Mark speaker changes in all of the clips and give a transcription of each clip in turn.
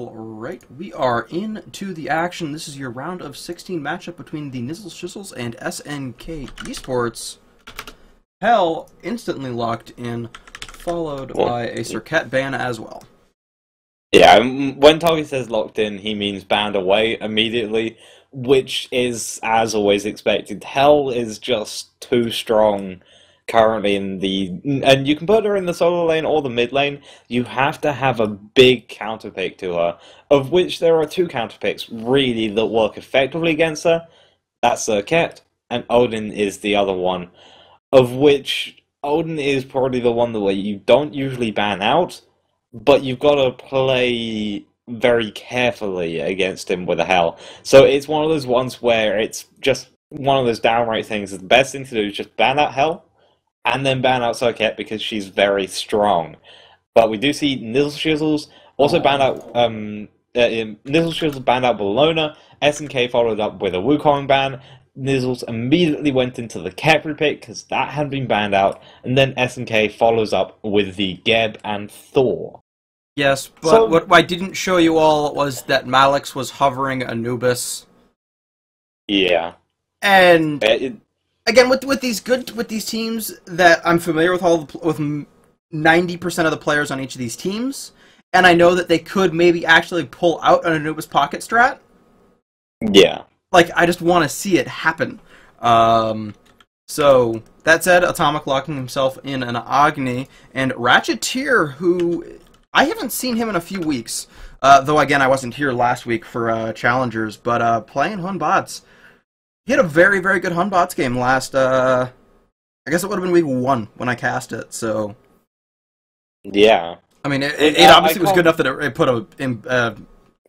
Speaker 1: Alright, we are into the action. This is your round of 16 matchup between the Nizzle Shizzles and SNKesports. Hell instantly locked in, followed by a Circuit ban as well.
Speaker 2: Yeah, when Target says locked in, he means banned away immediately, which is, as always expected. Hell is just too strong currently in the... And you can put her in the solo lane or the mid lane. You have to have a big counterpick to her, of which there are two counterpicks, really, that work effectively against her. That's Circuit, and Odin is the other one, of which Odin is probably the one that you don't usually ban out, but you've got to play very carefully against him with a Hell. So it's one of those ones where it's just one of those downright things. The best thing to do is just ban out Hell, and then ban out Circuit because she's very strong. But we do see Nizzle Shizzles also ban out Nizzle Shizzles banned out Bologna. SNK followed up with a Wukong ban. Nizzles immediately went into the Khepri pick because that had been banned out, and then SNK follows up with the Geb and Thor.
Speaker 1: Yes, but what I didn't show you all was that Malyx was hovering Anubis.
Speaker 2: Yeah.
Speaker 1: And again, with these teams that I'm familiar with, with 90% of the players on each of these teams, and I know that they could maybe actually pull out an Anubis pocket strat.
Speaker 2: Yeah.
Speaker 1: Like, I just want to see it happen. So, that said, Atomic locking himself in an Agni, and Rachetier, who... I haven't seen him in a few weeks, though, again, I wasn't here last week for Challengers, but playing Hun Batz. He had a very, very good Hun Batz game last, I guess it would have been week 1 when I cast it, so...
Speaker 2: Yeah.
Speaker 1: I mean, it obviously was good enough that it put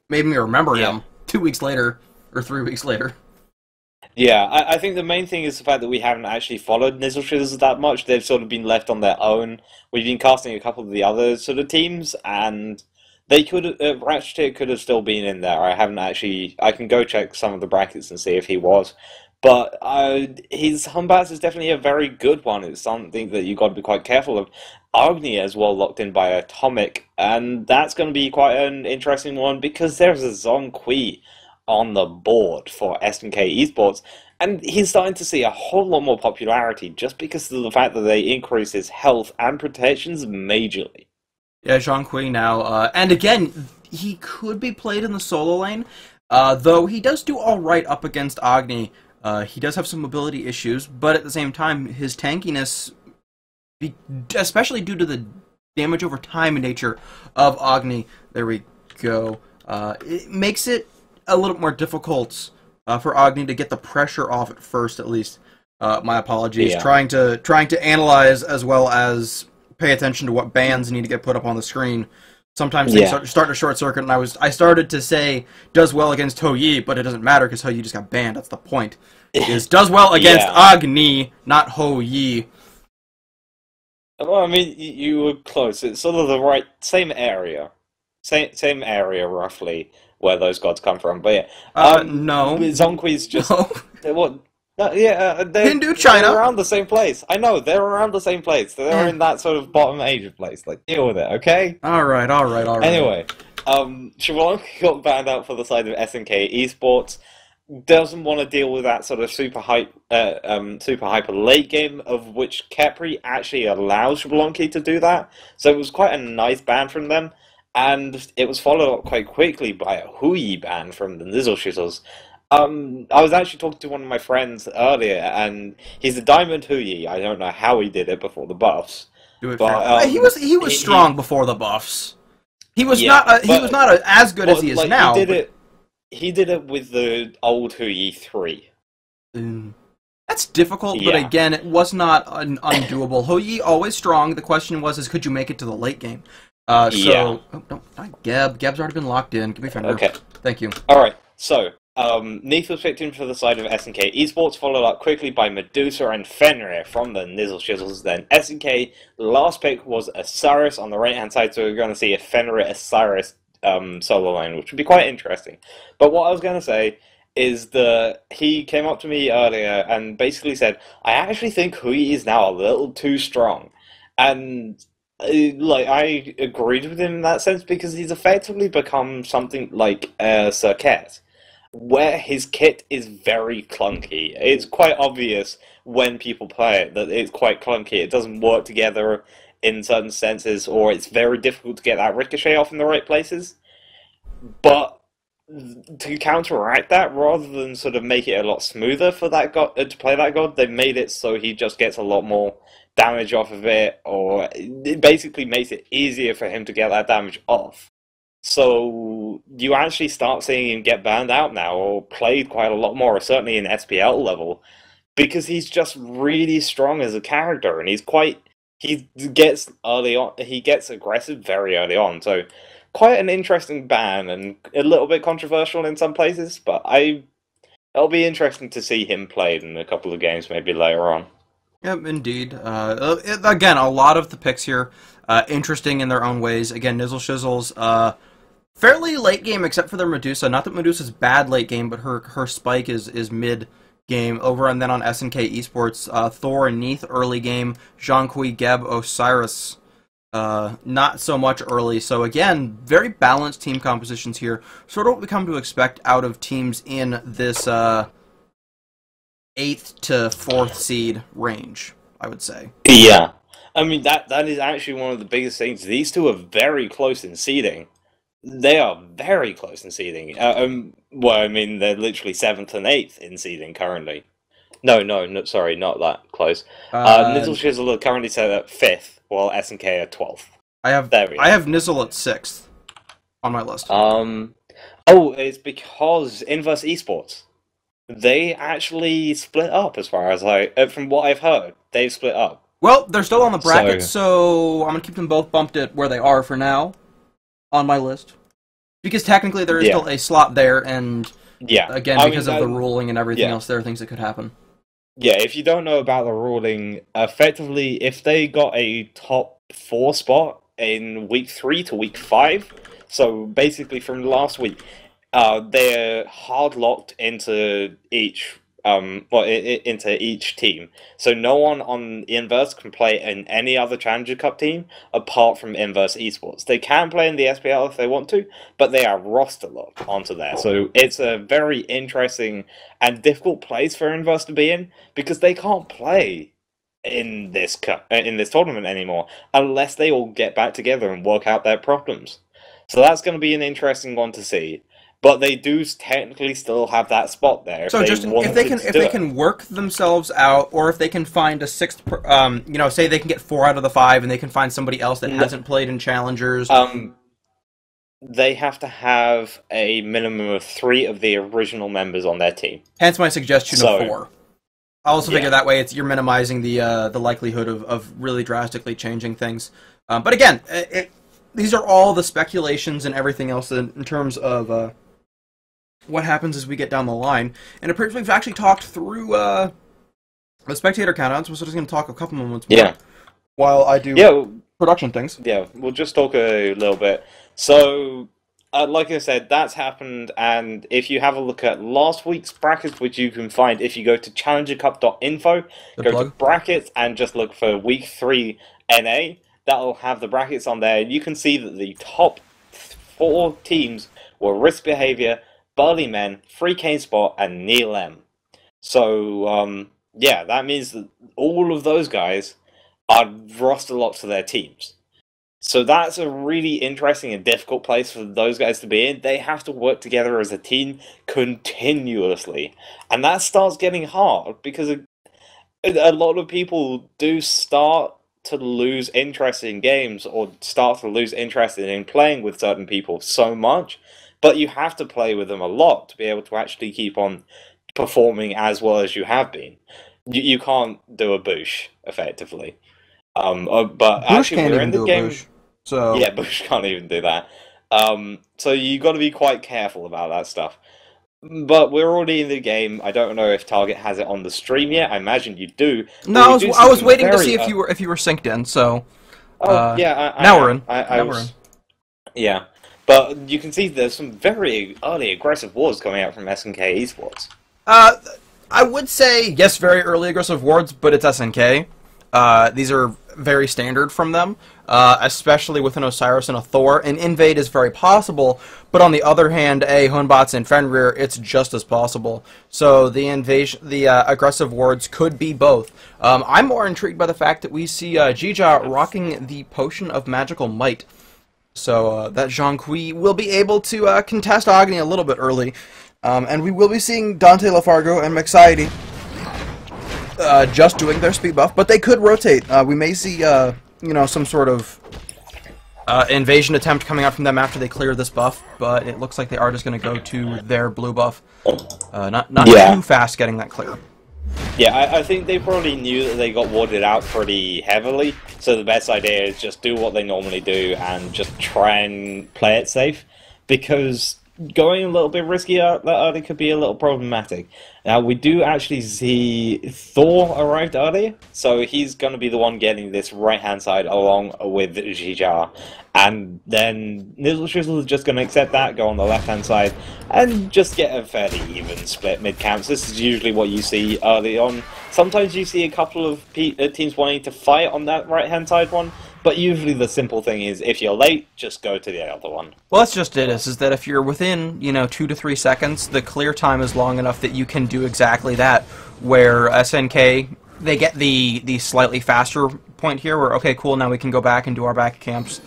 Speaker 1: made me remember him 2 weeks later, or 3 weeks later.
Speaker 2: Yeah, I think the main thing is the fact that we haven't actually followed Nizzle Shizzles that much. They've sort of been left on their own. We've been casting a couple of the other sort of teams, and they could Rachetier could have still been in there. I haven't actually... I can go check some of the brackets and see if he was. But his Hun Batz is definitely a very good one. It's something that you've got to be quite careful of. Agni as well locked in by Atomic, and that's going to be quite an interesting one because there's a Zhong on the board for SNKesports, and he's starting to see a whole lot more popularity just because of the fact that they increase his health and protections majorly.
Speaker 1: Yeah, Zhong now, and again, he could be played in the solo lane, though he does do alright up against Agni. He does have some mobility issues, but at the same time, his tankiness, especially due to the damage over time nature of Agni, there we go, it makes it a little more difficult for Agni to get the pressure off at first, at least. My apologies.
Speaker 2: Yeah.
Speaker 1: Trying to analyze as well as pay attention to what bans need to get put up on the screen. Sometimes things start to short circuit, and I started to say does well against Ho-Yi, but it doesn't matter because Ho-Yi just got banned. That's the point. It is does well against Agni, not Ho-Yi.
Speaker 2: Well, I mean, you were close. It's sort of the same area, same area roughly where those gods come from. But yeah,
Speaker 1: no,
Speaker 2: Zhong's just what?
Speaker 1: Hindu China.
Speaker 2: They're around the same place. I know they're around the same place. They're in that sort of bottom Asia place. Like, deal with it, okay?
Speaker 1: All right.
Speaker 2: Anyway, Snowballing got banned out for the side of SNKesports. Doesn't want to deal with that sort of super hyper late game, of which Khepri actually allows Snowballing to do that. So it was quite a nice ban from them. And it was followed up quite quickly by a Hui ban from the Nizzle Shizzles. I was actually talking to one of my friends earlier, and he's a Diamond Hui. I don't know how he did it before the buffs. But,
Speaker 1: he was strong before the buffs. He was not as good as he is now.
Speaker 2: He did it with the old Hui 3.
Speaker 1: That's difficult, but again, it was not undoable. Hui always strong. The question was, could you make it to the late game? Oh, no, not Geb. Geb's already been locked in. Give me Fenrir.
Speaker 2: Okay.
Speaker 1: Thank you.
Speaker 2: Alright, so, Neith was picked in for the side of SNKesports, followed up quickly by Medusa and Fenrir from the Nizzle Shizzles. Then SNK, the last pick was Osiris on the right-hand side, so we're going to see a Fenrir-Osiris solo lane, which would be quite interesting. But what I was going to say is that he came up to me earlier and basically said, I actually think Hui is now a little too strong. And Like, I agreed with him in that sense because he's effectively become something like Circuit, where his kit is very clunky. It's quite obvious when people play it that it's quite clunky. It doesn't work together in certain senses, or it's very difficult to get that ricochet off in the right places. But to counteract that, rather than sort of make it a lot smoother for that god to play that god, they made it so he just gets a lot more damage off of it, or it basically makes it easier for him to get that damage off. So you actually start seeing him get burned out now, or played quite a lot more, certainly in SPL level, because he's just really strong as a character, and he gets early on, he gets aggressive very early on. So quite an interesting ban, and a little bit controversial in some places, but it'll be interesting to see him played in a couple of games maybe later on.
Speaker 1: Yep, indeed. Again, a lot of the picks here, interesting in their own ways. Again, Nizzle Shizzles, fairly late game except for their Medusa. Not that Medusa's bad late game, but her spike is mid game. Over and then on SNKesports, Thor and Neith early game. Zhong, Geb, Osiris, not so much early. So again, very balanced team compositions here. Sort of what we come to expect out of teams in this 8th to 4th seed range, I would say.
Speaker 2: Yeah. I mean, that is actually one of the biggest things. These two are very close in seeding. They are very close in seeding. Well, I mean, they're literally 7th and 8th in seeding currently. No, sorry, not that close. Nizzle Shizzle are currently set at 5th, while SNK are 12th.
Speaker 1: I have Nizzle at 6th on my list.
Speaker 2: Oh, it's because Inverse Esports. They actually split up, as far as from what I've heard. They've split up.
Speaker 1: Well, they're still on the bracket, so I'm going to keep them both bumped at where they are for now on my list. Because technically there is still a slot there, and again, because of the ruling and everything else, there are things that could happen.
Speaker 2: Yeah, if you don't know about the ruling, effectively, if they got a top 4 spot in week 3 to week 5, so basically from last week, they're hard locked into each into each team. So no one on Inverse can play in any other Challenger Cup team apart from Inverse Esports. They can play in the SPL if they want to, but they are roster locked onto there. So it's a very interesting and difficult place for Inverse to be in, because they can't play in this tournament anymore unless they all get back together and work out their problems. So that's going to be an interesting one to see. But they do technically still have that spot there.
Speaker 1: So if they can work themselves out, or if they can find a 6th, say they can get 4 out of the 5, and they can find somebody else that hasn't played in Challengers.
Speaker 2: They have to have a minimum of 3 of the original members on their team.
Speaker 1: Hence my suggestion of 4. I also figure that way you're minimizing the likelihood of really drastically changing things. But again, these are all the speculations and everything else in terms of what happens as we get down the line. And we've actually talked through the spectator countouts, so we're just going to talk a couple moments more while I do production things.
Speaker 2: Yeah, we'll just talk a little bit. So, like I said, that's happened, and if you have a look at last week's brackets, which you can find if you go to challengercup.info, to brackets and just look for week 3 NA, that'll have the brackets on there, and you can see that the top 4 teams were Risk Behavior, Burly Men, Free Cane Spot, and Neil M. So, that means that all of those guys are roster locked to their teams. So that's a really interesting and difficult place for those guys to be in. They have to work together as a team continuously. And that starts getting hard, because a lot of people do start to lose interest in games, or start to lose interest in playing with certain people so much. But you have to play with them a lot to be able to actually keep on performing as well as you have been. You can't do a Bush, effectively. But
Speaker 1: Bush
Speaker 2: actually, we're in the game.
Speaker 1: So
Speaker 2: yeah, Bush can't even do that. So you got to be quite careful about that stuff. But we're already in the game. I don't know if Target has it on the stream yet. I imagine you do.
Speaker 1: No, I was waiting to see if you were synced in. So now we're in.
Speaker 2: Yeah. But you can see there's some very early aggressive wards coming out from SNKesports.
Speaker 1: I would say, yes, very early aggressive wards, but it's SNK. These are very standard from them, especially with an Osiris and a Thor. An invade is very possible, but on the other hand, Batz and Fenrir, it's just as possible. So the aggressive wards could be both. I'm more intrigued by the fact that we see JeeJa rocking the Potion of Magical Might. So that Zhong will be able to contest Agni a little bit early, and we will be seeing DanteLeFargo and Mexiety just doing their speed buff, but they could rotate. We may see, you know, some sort of invasion attempt coming out from them after they clear this buff, but it looks like they are just going to go to their blue buff. Not too fast getting that clear.
Speaker 2: Yeah, I think they probably knew that they got warded out pretty heavily, so the best idea is just do what they normally do and just try and play it safe, because going a little bit riskier that early could be a little problematic. Now, we do actually see Thor arrived early, so he's going to be the one getting this right-hand side along with JeeJa. And then Nizzle Shizzles is just going to accept that, go on the left-hand side, and just get a fairly even split mid-camps. This is usually what you see early on. Sometimes you see a couple of teams wanting to fight on that right-hand side one, but usually the simple thing is, if you're late, just go to the other one.
Speaker 1: Well, that's just it, is that if you're within, you know, 2 to 3 seconds, the clear time is long enough that you can do exactly that, where SNK, they get the slightly faster point here, where, okay, cool, now we can go back and do our back camps.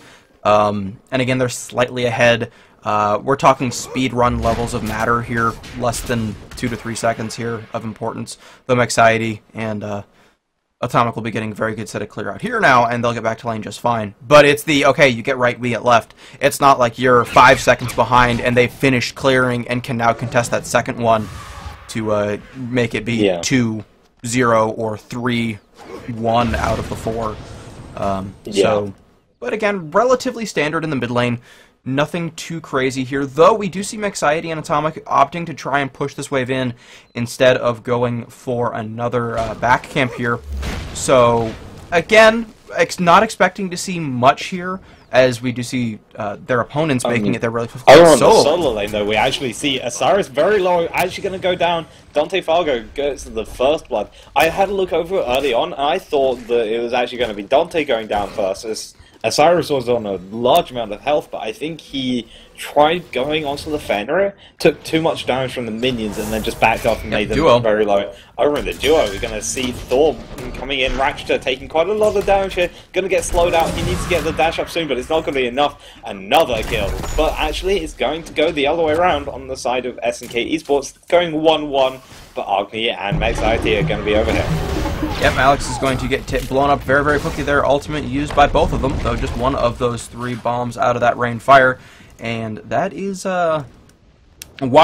Speaker 1: And again, they're slightly ahead. We're talking speed run levels of matter here, less than 2 to 3 seconds here of importance. The Mexiety and Atomic will be getting a very good set of clear out here now, and they'll get back to lane just fine. But it's the, okay, you get right, we get left. It's not like you're 5 seconds behind and they've finished clearing and can now contest that second one to make it be 2-0 or 3-1 out of the 4. So, but again, relatively standard in the mid lane. Nothing too crazy here, though we do see Mexiety and Atomic opting to try and push this wave in instead of going for another back camp here. So, again, not expecting to see much here, as we do see their opponents making it their really quick
Speaker 2: on the solo lane, though, we actually see Osiris very low, actually going to go down. DanteLeFargo gets the first blood. I had a look over it early on, and I thought that it was actually going to be Dante going down first. Osiris was on a large amount of health, but I think he tried going onto the Fenrir, took too much damage from the minions, and then just backed off and made them very low. Over in the duo, we're going to see Thor coming in, Rachetier taking quite a lot of damage here, going to get slowed out. He needs to get the dash up soon, but it's not going to be enough. Another kill. But actually, it's going to go the other way around on the side of SNKesports, going 1-1, but Agni and Mexiety are going to be over here.
Speaker 1: Yep, Malyx is going to get blown up very, very quickly there. Ultimate used by both of them, though just one of those 3 bombs out of that rain fire. And that is why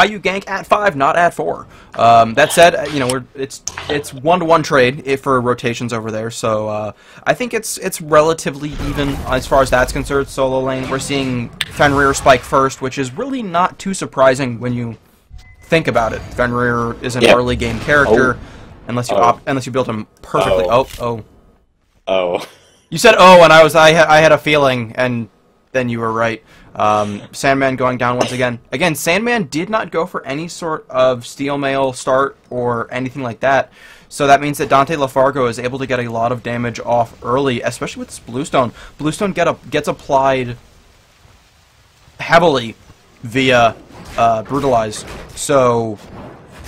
Speaker 1: you gank at 5, not at 4. That said, you know, it's 1-to-1 trade for rotations over there, so I think it's relatively even as far as that's concerned. Solo lane, we're seeing Fenrir spike first, which is really not too surprising when you think about it. Fenrir is an early game character. Unless you build him perfectly. You said and I had a feeling, and then you were right. Sandman going down once again. Again, Sandman did not go for any sort of steel mail start or anything like that. So that means that DanteLeFargo is able to get a lot of damage off early, especially with this Bluestone. Bluestone gets applied heavily via Brutalize. So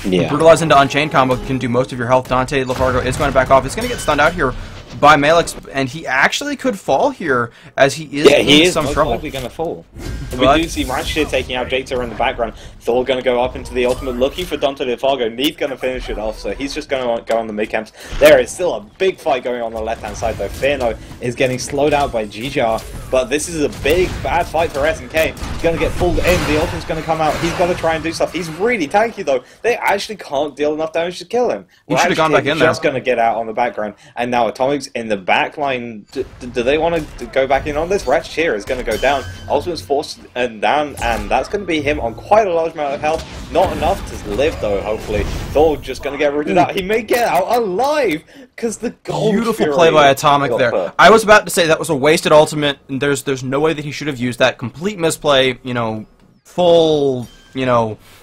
Speaker 1: Brutalize into Unchained combo can do most of your health. DanteLeFargo is going to back off. He's going to get stunned out here by Malyx, and he actually could fall here, as he is in some trouble.
Speaker 2: Likely going to fall. We do see Rachetier taking out JeeJa in the background. Thor going to go up into the ultimate, looking for DanteLeFargo. Neith going to finish it off, so he's just going to go on the mid camps. There is still a big fight going on the left-hand side, though. Fearno is getting slowed out by JeeJa, but this is a big, bad fight for SNK. He's going to get pulled in. The ultimate's going to come out. He's got to try and do stuff. He's really tanky, though. They actually can't deal enough damage to kill him.
Speaker 1: He should have gone back in there.
Speaker 2: Just going to get out on the background, and now Atomic's in the back line. Do they want to go back in on this? Rachetier is going to go down. Ultimate's forced down, and that's going to be him on quite a large amount of health. Not enough to live, though, hopefully. Thor just going to get rooted out. He may get out alive, because the gold
Speaker 1: Beautiful play by Atomic there. I was about to say that was a wasted ultimate, and there's no way that he should have used that. Complete misplay, you know, full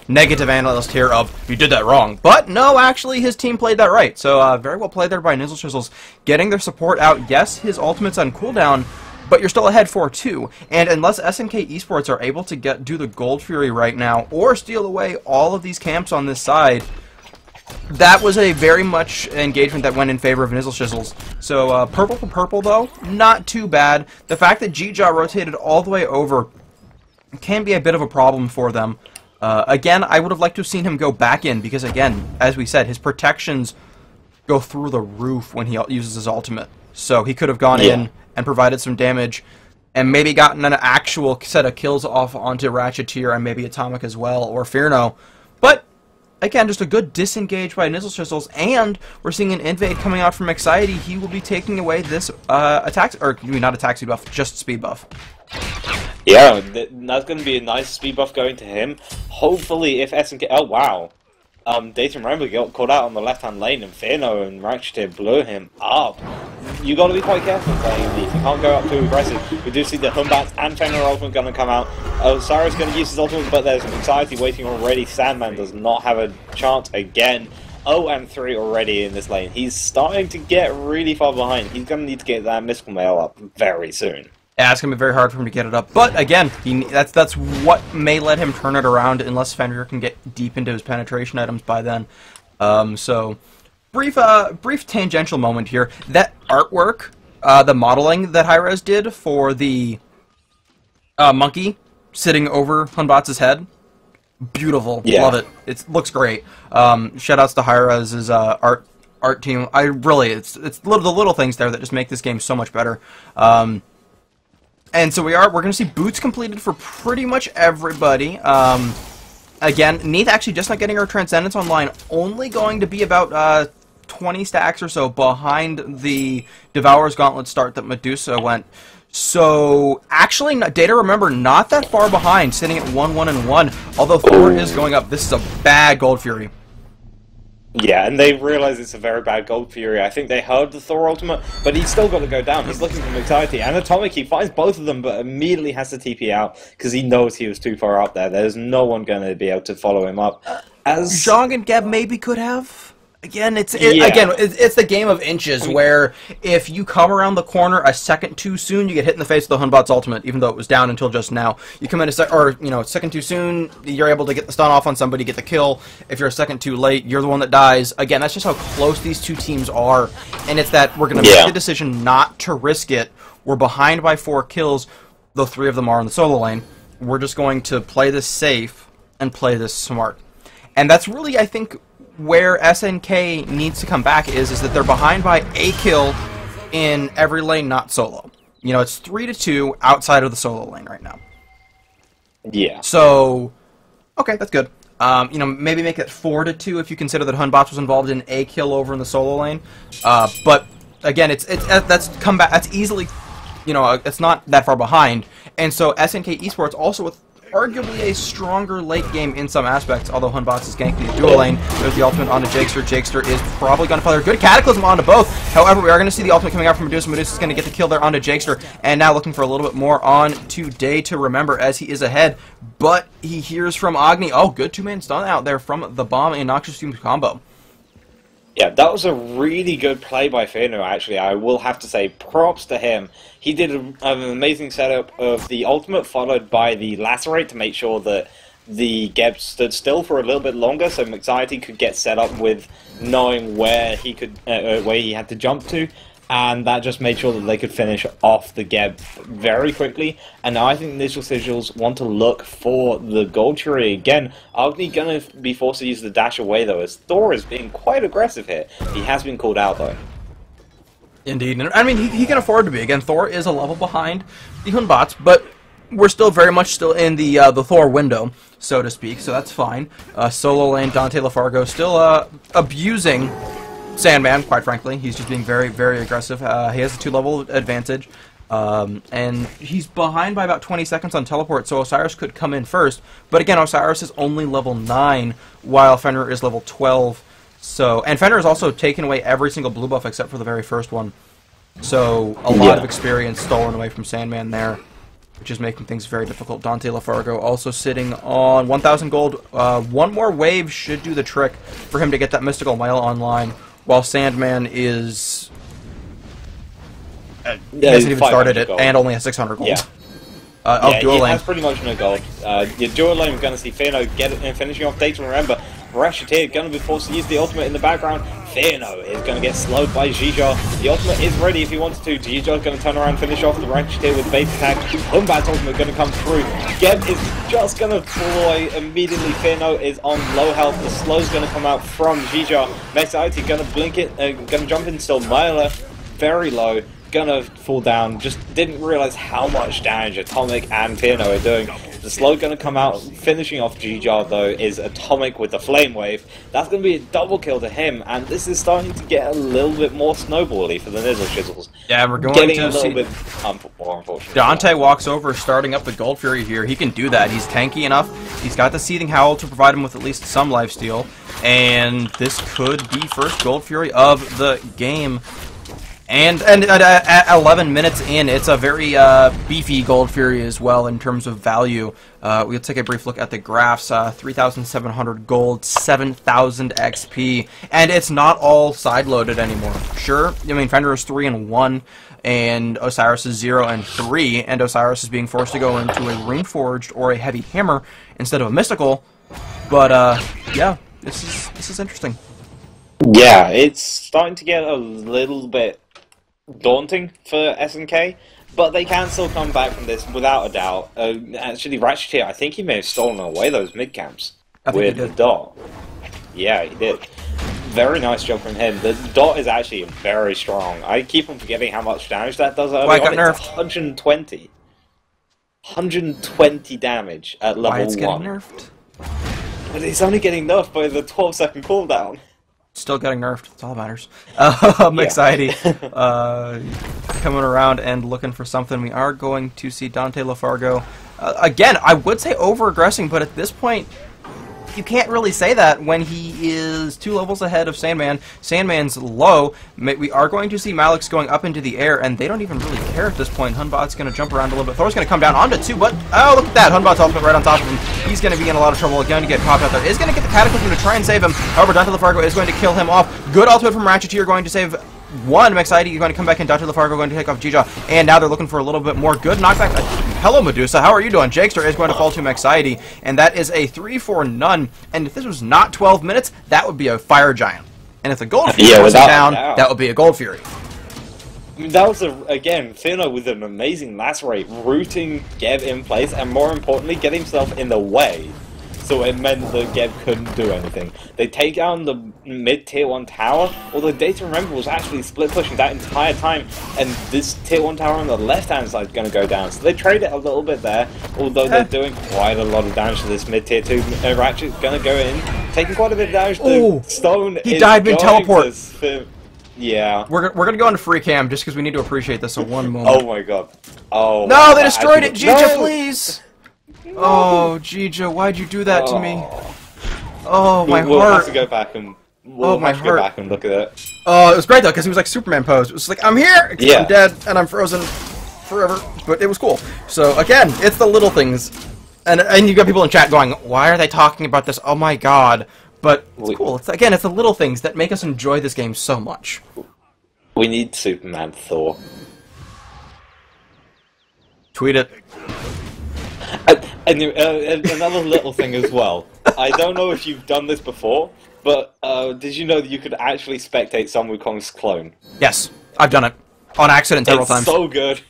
Speaker 1: negative analyst here of, you did that wrong. But no, actually, his team played that right. So very well played there by Nizzle Shizzles. Getting their support out, yes, his ultimate's on cooldown, but you're still ahead 4-2. And unless SNKesports are able to do the Gold Fury right now, or steal away all of these camps on this side, that was a very much engagement that went in favor of Nizzle Shizzles. So purple for purple, though, not too bad. The fact that JeeJa rotated all the way over can be a bit of a problem for them. Again, I would have liked to have seen him go back in, because again, as we said, his protections go through the roof when he uses his ultimate. So he could have gone in and provided some damage, and maybe gotten an actual set of kills off onto Rachetier and maybe Atomic as well, or Fearno. But again, just a good disengage by Nizzle Shizzles, and we're seeing an invade coming out from Mexiety. He will be taking away this attack, or not attack speed buff, just speed buff.
Speaker 2: Yeah, that's going to be a nice speed buff going to him. Hopefully, if SNK... Oh, wow. DayToRemeber got caught out on the left-hand lane, and Fearno and Rachetier blew him up. You got to be quite careful playing Neith. You can't go up too aggressive. We do see the Batz and Fenrir ultimate going to come out. Osiris going to use his ultimate, but there's Mexiety waiting already. Sandman does not have a chance again. 0-3 already in this lane. He's starting to get really far behind. He's going to need to get that Mystical Mail up very soon.
Speaker 1: Yeah, it's going to be very hard for him to get it up. But again, that's what may let him turn it around, unless Fenrir can get deep into his penetration items by then. So, brief tangential moment here. That artwork, the modeling that hi-rez did for the monkey sitting over Batz's head, beautiful. Yeah. Love it. It looks great. Shoutouts to hi-rez's art team. It's the little things there that just make this game so much better. And so we're going to see boots completed for pretty much everybody. Again, Neith actually just not getting her Transcendence online, only going to be about 20 stacks or so behind the Devourer's Gauntlet start that Medusa went. So, actually, DayToRemeber not that far behind, sitting at 1-1-1, although Thor is going up. This is a bad Gold Fury.
Speaker 2: Yeah, and they realize it's a very bad Gold Fury. I think they heard the Thor ultimate, but he's still got to go down. He's looking for Mexiety and Atomic. He finds both of them, but immediately has to TP out because he knows he was too far up there. There's no one going to be able to follow him up. As
Speaker 1: Zhong and Geb maybe could have. Again, it's the game of inches, where if you come around the corner a second too soon, you get hit in the face with the Batz's ultimate, even though it was down until just now. You come in a second too soon, you're able to get the stun off on somebody, get the kill. If you're a second too late, you're the one that dies. Again, that's just how close these two teams are, and it's that we're going to make the decision not to risk it. We're behind by 4 kills, though 3 of them are in the solo lane. We're just going to play this safe and play this smart. And that's really, I think, where SNK needs to come back is that they're behind by a kill in every lane, not solo. It's 3-2 outside of the solo lane right now.
Speaker 2: Yeah.
Speaker 1: So, okay, that's good. Maybe make it 4-2 if you consider that Batz was involved in a kill over in the solo lane. But again, that's easily, it's not that far behind. And so SNKesports also with arguably a stronger late game in some aspects, although Batz is ganking the dual lane. There's the ultimate onto Jakester. Jakester is probably going to fire a good Cataclysm onto both. However, we are going to see the ultimate coming out from Medusa. Medusa's going to get the kill there onto Jakester, and now looking for a little bit more on to DayToRemeber as he is ahead, but he hears from Agni. Oh, good two-man stun out there from the Bomb and Noxious Fumes combo.
Speaker 2: Yeah, that was a really good play by Fearno, actually. I will have to say props to him. He did an amazing setup of the ultimate followed by the Lacerate to make sure that the Geb stood still for a little bit longer so Mexiety could get set up with knowing where he had to jump to. And that just made sure that they could finish off the Geb very quickly. And now I think Nizzle Shizzles want to look for the Gold Fury again. Agni going to be forced to use the dash away, though, as Thor is being quite aggressive here. He has been called out, though.
Speaker 1: Indeed. I mean, he can afford to be. Again, Thor is a level behind the Batz, but we're still very much in the Thor window, so to speak, so that's fine. Solo lane, DanteLeFargo still abusing Sandman, quite frankly. He's just being very, very aggressive. He has a 2-level advantage, and he's behind by about 20 seconds on teleport, so Osiris could come in first. But again, Osiris is only level 9, while Fenrir is level 12. And Fenrir has also taken away every single blue buff except for the very first one. So, a lot of experience stolen away from Sandman there. which is making things very difficult. DanteLeFargo also sitting on 1,000 gold. One more wave should do the trick for him to get that Mystical Mile online, while Sandman is... he hasn't even started it, and only has 600 gold.
Speaker 2: Yeah.
Speaker 1: Dual
Speaker 2: he
Speaker 1: lane.
Speaker 2: has pretty much no gold. Your dual lane, we're going to see Fearno get it and finishing off DayToRemeber. Rachetier going to be forced to use the ultimate in the background. Fearno is going to get slowed by JeeJa. The ultimate is ready if he wants to. JeeJa is going to turn around and finish off the Rachetier with base attack. Batz ultimate going to come through. Geb is just going to deploy immediately. Fearno is on low health. The slow is going to come out from JeeJa. Mexiety going to blink it, going to jump in still. Malyx very low. Gonna fall down. Just didn't realize how much damage Atomic and Fearno are doing. The slow gonna come out, finishing off JeeJa though is Atomic with the Flame Wave. That's gonna be a double kill to him, and this is starting to get a little bit more snowbally for the Nizzle Shizzles.
Speaker 1: Yeah, we're going
Speaker 2: getting
Speaker 1: to
Speaker 2: a little
Speaker 1: see...
Speaker 2: bit more unfortunate.
Speaker 1: Dante walks over, starting up the Gold Fury here. He can do that. He's tanky enough. He's got the Seething Howl to provide him with at least some lifesteal, and this could be first Gold Fury of the game. And at 11 minutes in, it's a very beefy Gold Fury as well in terms of value. We'll take a brief look at the graphs. 3,700 gold, 7,000 XP, and it's not all side-loaded anymore. Sure, I mean, Fenrir is 3 and 1, and Osiris is 0 and 3, and Osiris is being forced to go into a Runeforged or a Heavy Hammer instead of a Mystical. But yeah, this is interesting.
Speaker 2: Yeah, it's starting to get a little bit daunting for SNK, but they can still come back from this without a doubt. Actually, Rachetier, I think he may have stolen away those mid camps with the dot. Yeah, he did. Very nice job from him. The dot is actually very strong. I keep on forgetting how much damage that does early on.
Speaker 1: Nerfed.
Speaker 2: It's 120. 120 damage at level 1.
Speaker 1: Why it's getting nerfed?
Speaker 2: But it's only getting nerfed by the 12-second cooldown.
Speaker 1: Still getting nerfed. That's all that matters. Mexiety coming around and looking for something. We are going to see DanteLeFargo. Again, I would say over-aggressing, but at this point, you can't really say that when he is 2 levels ahead of Sandman. Sandman's low. We are going to see Malyx going up into the air, and they don't even really care at this point. Hunbot's going to jump around a little bit. Thor's going to come down onto 2, but oh, look at that. Hunbot's ultimate right on top of him. He's going to be in a lot of trouble. Going to get popped out there. Is going to get the Cataclysm to try and save him. However, DanteLeFargo is going to kill him off. Good ultimate from Rachetier going to save one. Mexiety going to come back in. DanteLeFargo going to take off JeeJa, and now they're looking for a little bit more. Good knockback. Hello, Medusa. How are you doing? Jakester is going to fall to Mexiety, and that is a 3-4-none. And if this was not 12 minutes, that would be a Fire Giant. And if the Gold Fury was down, that would be a Gold Fury.
Speaker 2: I mean, that was, again, Fearno with an amazing lacerate, rooting Geb in place, and more importantly, get himself in the way. So it meant that Geb couldn't do anything. They take down the mid-tier 1 tower, although DayToRemeber was actually split pushing that entire time, and this tier 1 tower on the left-hand side is going to go down. So they trade it a little bit there, although they're doing quite a lot of damage to this mid-tier 2. Ratchet's going to go in, taking quite a bit of damage.
Speaker 1: Ooh,
Speaker 2: Stone
Speaker 1: he died mid-teleport.
Speaker 2: Yeah.
Speaker 1: We're gonna go into free cam just because we need to appreciate this at one moment.
Speaker 2: Oh my god. Oh.
Speaker 1: No, they destroyed it! JeeJa, please! No. Oh, JeeJa, why'd you do that to me? Oh, my heart.
Speaker 2: We'll have to go back and go back and look at it.
Speaker 1: Oh, it was great though because he was like Superman pose. It was like I'm here, except I'm dead and I'm frozen forever. But it was cool. So again, it's the little things, and you got people in chat going, "Why are they talking about this? Oh my god!" But it's cool. It's it's the little things that make us enjoy this game so much.
Speaker 2: We need Superman Thor.
Speaker 1: Tweet it.
Speaker 2: And another little thing as well. I don't know if you've done this before, but did you know that you could actually spectate Sun Wukong's clone?
Speaker 1: Yes, I've done it on accident several times.
Speaker 2: It's so good.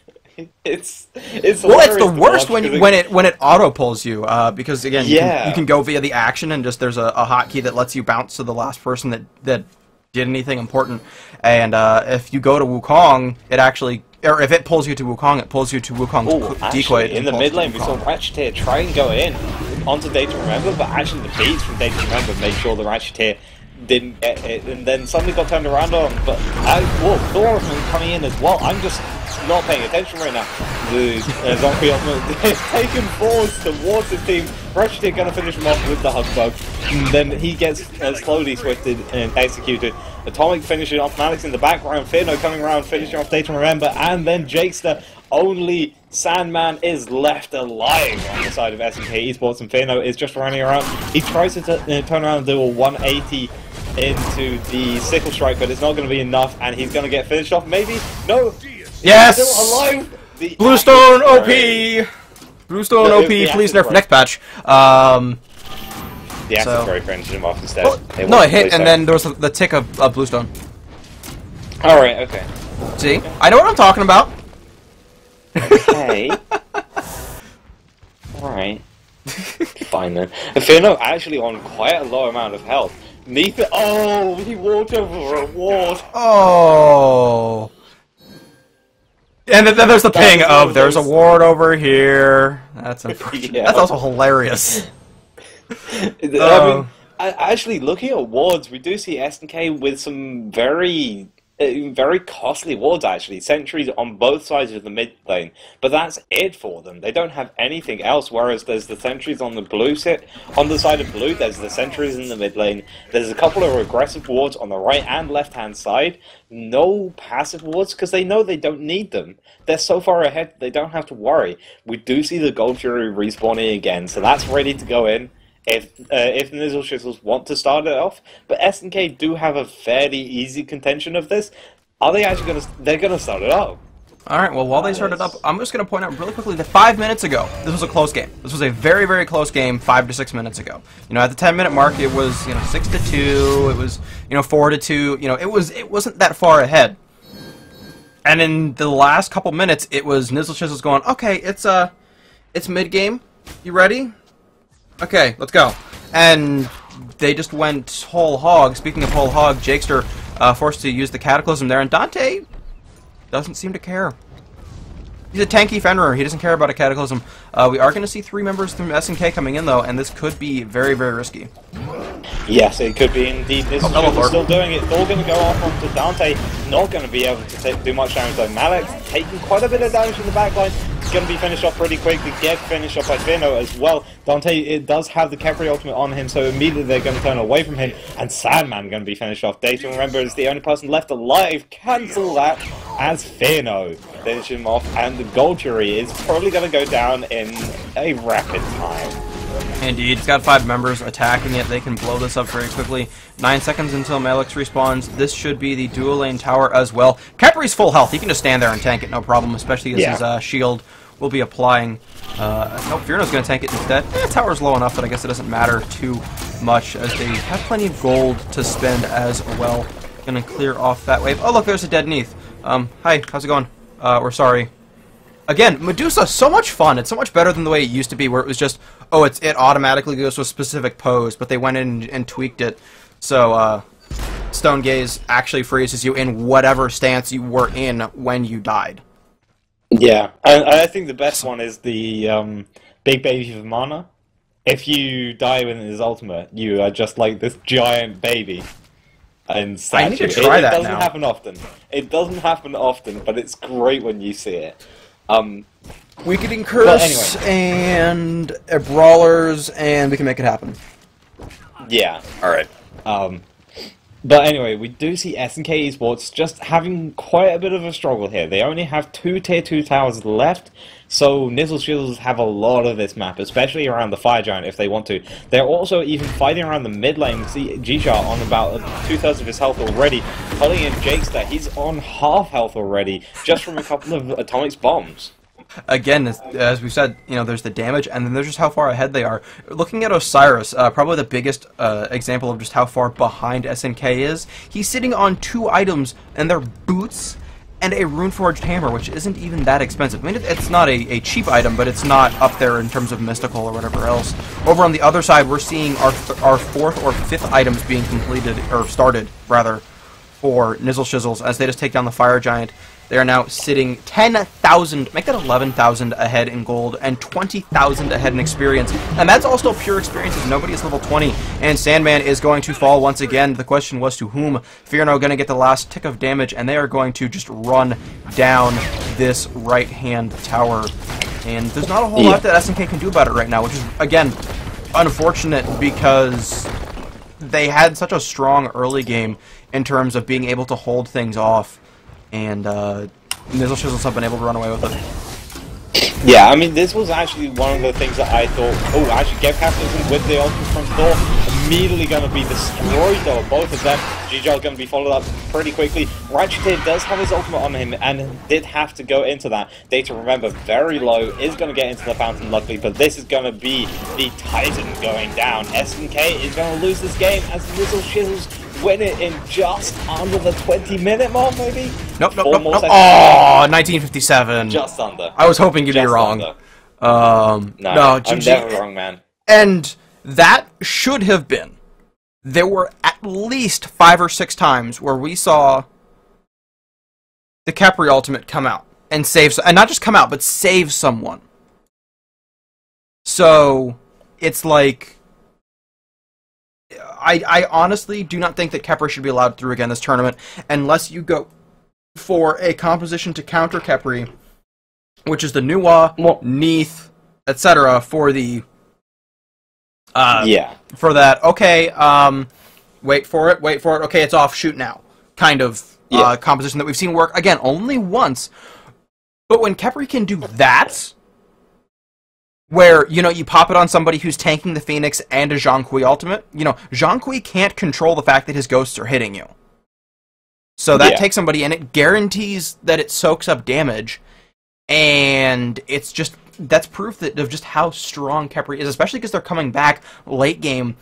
Speaker 2: It's
Speaker 1: well, it's the worst when it auto pulls you because again you can go via the action and just there's a hotkey that lets you bounce to the last person that did anything important, and if you go to Wukong, it actually. Or if it pulls you to Wukong, it pulls you to Wukong's decoy.
Speaker 2: In the mid lane, we saw Rachetier try and go in onto DayToRemeber, but actually the beats from DayToRemeber made sure the Rachetier didn't get it, and then suddenly got turned around on. But Thor coming in as well. I'm just not paying attention right now. The zombie ultimate taken forward towards the team. Rachetier gonna finish him off with the hug bug, and then he gets slowly swifted and executed. Atomic finishing off Malyx in the background, Fearno coming around, finishing off DayToRemeber, and then Jakester only Sandman is left alive on the side of SNKesports, and Fearno is just running around. He tries to turn around and do a 180 into the Sickle Strike, but it's not going to be enough, and he's going to get finished off. Maybe? No!
Speaker 1: Yes!
Speaker 2: He's still alive! The
Speaker 1: Bluestone OP! Bluestone OP, please nerf next patch.
Speaker 2: The acid spray finished him off instead.
Speaker 1: Well, no, it hit, and then there was the tick of Bluestone.
Speaker 2: Alright, okay.
Speaker 1: See? I know what I'm talking about.
Speaker 2: Okay. Alright. Fine then. Fearno actually on quite a low amount of health. Neith, oh, he walked over a ward.
Speaker 1: Oh. And then there's the ping of there's a ward over here. That's unfortunate. Yeah. That's also hilarious.
Speaker 2: I mean, actually, looking at wards, we do see SNK with some very costly wards, actually. Sentries on both sides of the mid lane. But that's it for them. They don't have anything else, whereas there's the sentries on the blue on the side of blue, there's the sentries in the mid lane. There's a couple of aggressive wards on the right and left-hand side. No passive wards, because they know they don't need them. They're so far ahead, they don't have to worry. We do see the Gold Fury respawning again, so that's ready to go in. If Nizzle Shizzles want to start it off, but SNK do have a fairly easy contention of this. Are they actually going to? They're going to start it up.
Speaker 1: All right. Well, while they start it up, I'm just going to point out really quickly that 5 minutes ago, this was a close game. This was a very, very close game 5 to 6 minutes ago. You know, at the 10-minute mark, it was 6-2. It was 4-2. You know, it wasn't that far ahead. And in the last couple minutes, it was Nizzle Shizzles going, okay, it's mid game. You ready? Okay, let's go. And they just went whole hog. Speaking of whole hog, Jakester forced to use the Cataclysm there, and Dante doesn't seem to care. He's a tanky Fenrir. He doesn't care about a Cataclysm. We are going to see 3 members from SNK coming in, though, and this could be very, very risky.
Speaker 2: Yes, it could be indeed. This is still doing it. Thor going to go off onto Dante. Not going to be able to do much damage, though. Malyx taking quite a bit of damage in the backline. It's going to be finished off pretty quickly. Get finished off by Fearno as well. Dante, it does have the Khepri ultimate on him, so immediately they're going to turn away from him. And Sandman going to be finished off. DayToRemeber is the only person left alive. Cancel that as Fearno finish him off. And the Gold Fury is probably going to go down in a rapid time.
Speaker 1: Indeed, it's got 5 members attacking it. They can blow this up very quickly. 9 seconds until Malyx respawns. This should be the dual lane tower as well. Khepri's full health. He can just stand there and tank it, no problem, especially as his shield will be applying. Nope, Fearno's going to tank it instead. Tower's low enough that I guess it doesn't matter too much, as they have plenty of gold to spend as well. Going to clear off that wave. Oh, look, there's a dead Neith. Hi, how's it going? We're sorry. Again, Medusa, so much fun. It's so much better than the way it used to be, where it was just, oh, it automatically goes to a specific pose, but they went in and tweaked it. So, Stone Gaze actually freezes you in whatever stance you were in when you died.
Speaker 2: Yeah, I think the best one is the Big Baby of Mana. If you die with his ultimate, you are just like this giant baby. And
Speaker 1: I need to try that now.
Speaker 2: It doesn't happen often. It doesn't happen often, but it's great when you see it.
Speaker 1: Weakening Curse and Brawlers, and we can make it happen.
Speaker 2: Yeah. Alright. But anyway, we do see SNKesports just having quite a bit of a struggle here. They only have 2 Tier 2 towers left, so Nizzle Shizzles have a lot of this map, especially around the Fire Giant if they want to. They're also even fighting around the mid lane. We see JeeJa on about 2/3 of his health already. Pulling in Jakester, he's on half health already, just from a couple of Atomics bombs.
Speaker 1: Again, as we said, there's the damage, and then there's just how far ahead they are. Looking at Osiris, probably the biggest example of just how far behind SNK is. He's sitting on 2 items, and they're boots and a Runeforged hammer, which isn't even that expensive. I mean, it's not a cheap item, but it's not up there in terms of mystical or whatever else. Over on the other side, we're seeing our 4th or 5th items being completed, or started, rather, for Nizzle Shizzles, as they just take down the Fire Giant. They are now sitting 10,000, make that 11,000 ahead in gold, and 20,000 ahead in experience. And that's all still pure experience, as nobody is level 20. And Sandman is going to fall once again. The question was to whom? Fearno going to get the last tick of damage, and they are going to just run down this right-hand tower. And there's not a whole lot that SNK can do about it right now, which is, again, unfortunate, because they had such a strong early game in terms of being able to hold things off. And Nizzle Shizzles have been able to run away with it.
Speaker 2: Yeah, I mean, this was actually one of the things that I thought, oh, actually, get capitalism with the ultimate from Thor, immediately going to be destroyed, though. Both of them, JeeJa going to be followed up pretty quickly. Rachetier does have his ultimate on him, and did have to go into that. DayToRemeber, very low, is going to get into the fountain, luckily, but this is going to be the Titan going down. SNK is going to lose this game as Nizzle Shizzles win it in just under the 20-minute mark, maybe?
Speaker 1: Nope. Oh, 1957.
Speaker 2: Just under.
Speaker 1: I was hoping you'd be wrong.
Speaker 2: No,
Speaker 1: I'm
Speaker 2: never wrong, man.
Speaker 1: And that should have been. There were at least 5 or 6 times where we saw the Khepri ultimate come out and save, and not just come out, but save someone. So it's like, I honestly do not think that Khepri should be allowed through again this tournament unless you go for a composition to counter Khepri, which is the Nuwa, Neith, etc. for the for that. Okay, wait for it. Okay, it's off. Shoot now. Kind of composition that we've seen work again only once. But when Khepri can do that, where, you know, you pop it on somebody who's tanking the Phoenix and a Zhong ultimate, you know, Zhong can't control the fact that his ghosts are hitting you. So that takes somebody, and it guarantees that it soaks up damage, and it's just, that's proof of just how strong Khepri is, especially because they're coming back late game.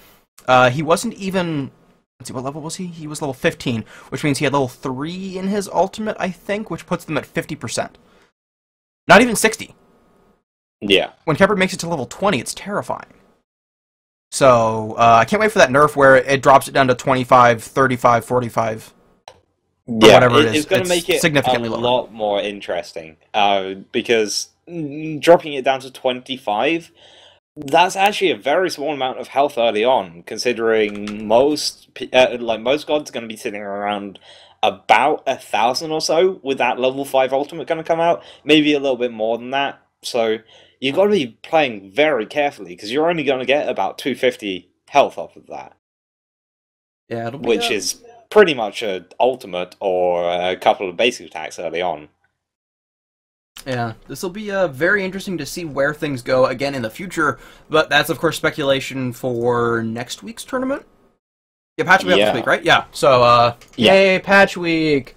Speaker 1: He wasn't even, let's see, what level was he? He was level 15, which means he had level 3 in his ultimate, I think, which puts them at 50%. Not even 60.
Speaker 2: Yeah.
Speaker 1: When Khepri makes it to level 20, it's terrifying. So, I can't wait for that nerf where it drops it down to 25, 35, 45.
Speaker 2: Yeah,
Speaker 1: whatever it is.
Speaker 2: It's going to make it
Speaker 1: significantly
Speaker 2: a
Speaker 1: lower.
Speaker 2: lot more interesting. Because dropping it down to 25, that's actually a very small amount of health early on, considering most gods are going to be sitting around about 1,000 or so with that level 5 ultimate going to come out. Maybe a little bit more than that. So you've got to be playing very carefully, because you're only going to get about 250 health off of that.
Speaker 1: Yeah, it'll be
Speaker 2: which is pretty much an ultimate or a couple of basic attacks early on.
Speaker 1: Yeah, this will be very interesting to see where things go again in the future, but that's, of course, speculation for next week's tournament. Yeah, Patch Week this week, right? Yeah, so, yay, Patch Week!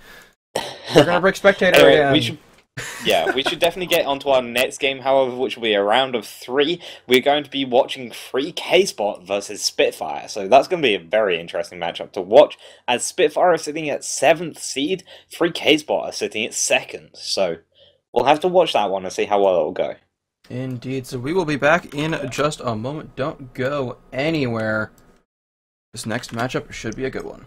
Speaker 1: We're gonna break Spectator again.
Speaker 2: We should definitely get onto our next game, however, which will be a round of 3. We're going to be watching SNKesports versus Spitfire, so that's going to be a very interesting matchup to watch, as Spitfire are sitting at 7th seed, SNKesports are sitting at 2nd, so we'll have to watch that one and see how well it'll go.
Speaker 1: Indeed, so we will be back in just a moment. Don't go anywhere. This next matchup should be a good one.